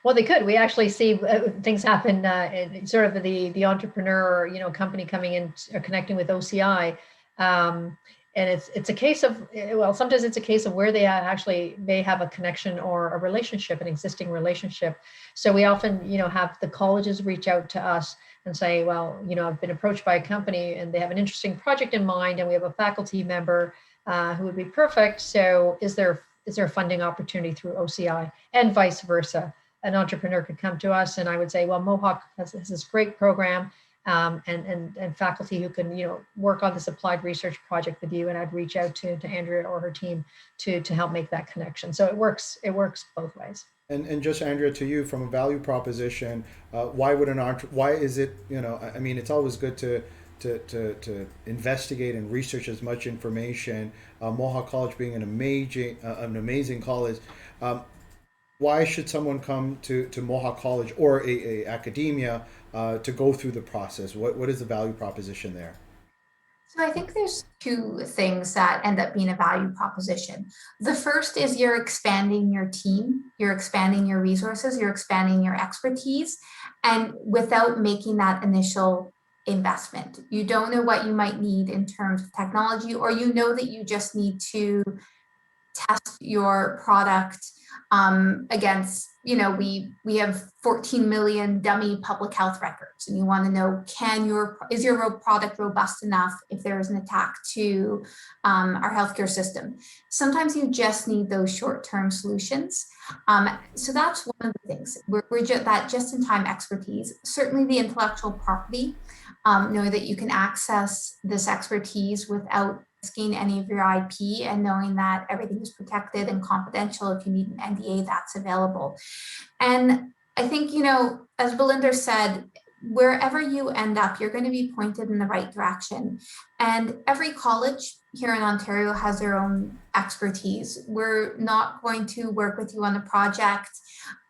Well, they could. We actually see things happen in sort of the entrepreneur, company coming in or connecting with OCI. And it's a case of, sometimes it's a case of where they actually may have a connection or a relationship, an existing relationship. So we often, have the colleges reach out to us and say, well, I've been approached by a company and they have an interesting project in mind, and we have a faculty member who would be perfect. So is there a funding opportunity through OCI, and vice versa? An entrepreneur could come to us and I would say, well, Mohawk has this great program. And faculty who can work on this applied research project with you, and I'd reach out to Andrea or her team to help make that connection. So it works both ways. And just Andrea, to you, from a value proposition, why is it, it's always good to investigate and research as much information. Mohawk College being an amazing college. Why should someone come to Mohawk College or a academia to go through the process? What is the value proposition there? So I think there's two things that end up being a value proposition. The first is you're expanding your team, you're expanding your resources, you're expanding your expertise, and without making that initial investment. You don't know what you might need in terms of technology, or you know that you just need to test your product against, we have 14 million dummy public health records, and you want to know, is your product robust enough if there is an attack to our healthcare system? Sometimes you just need those short-term solutions. So that's one of the things. We're that just-in-time expertise. Certainly the intellectual property, knowing that you can access this expertise without risking any of your IP, and knowing that everything is protected and confidential. If you need an NDA, that's available. And I think, as Balinder said, wherever you end up, you're going to be pointed in the right direction. And every college here in Ontario has their own expertise. We're not going to work with you on a project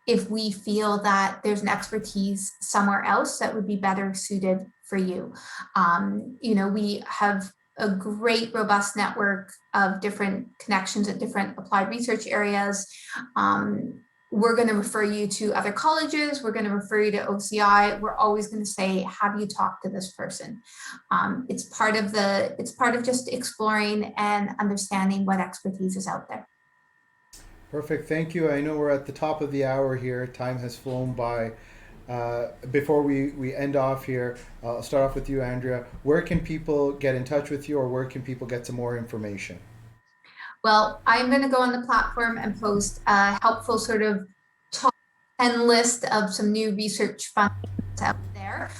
if we feel that there's an expertise somewhere else that would be better suited for you. We have a great, robust network of different connections at different applied research areas. We're going to refer you to other colleges. We're going to refer you to OCI. We're always going to say, have you talked to this person? It's part of just exploring and understanding what expertise is out there. Perfect. Thank you. I know we're at the top of the hour here. Time has flown by. Before we end off here, I'll start off with you, Andrea. Where can people get in touch with you, or where can people get some more information? Well, I'm going to go on the platform and post a helpful sort of top 10 list of some new research funding out there.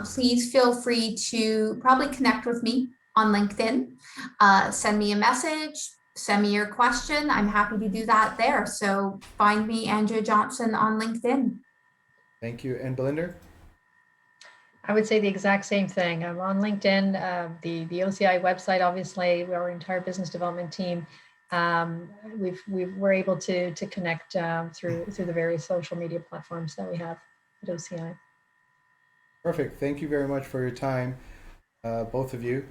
Please feel free to probably connect with me on LinkedIn. Send me a message. Send me your question. I'm happy to do that there. So find me, Andrea Johnson, on LinkedIn. Thank you. And Balinder? I would say the exact same thing. I'm on LinkedIn, the OCI website, obviously, our entire business development team. We're able to connect through the various social media platforms that we have at OCI. Perfect. Thank you very much for your time, both of you.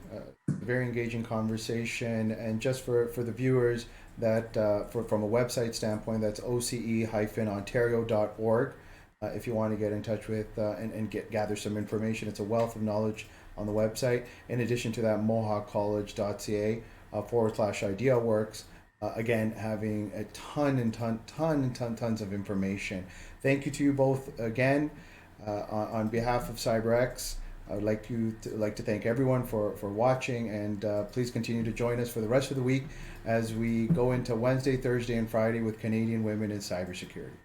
Very engaging conversation. And just for the viewers, that from a website standpoint, that's oce-ontario.org. If you want to get in touch with and gather some information. It's a wealth of knowledge on the website. In addition to that, mohawkcollege.ca /IDEAWORKS. Again, having a tons of information. Thank you to you both again. On behalf of CyberX, I would like to thank everyone for watching, and please continue to join us for the rest of the week as we go into Wednesday, Thursday, and Friday with Canadian women in cybersecurity.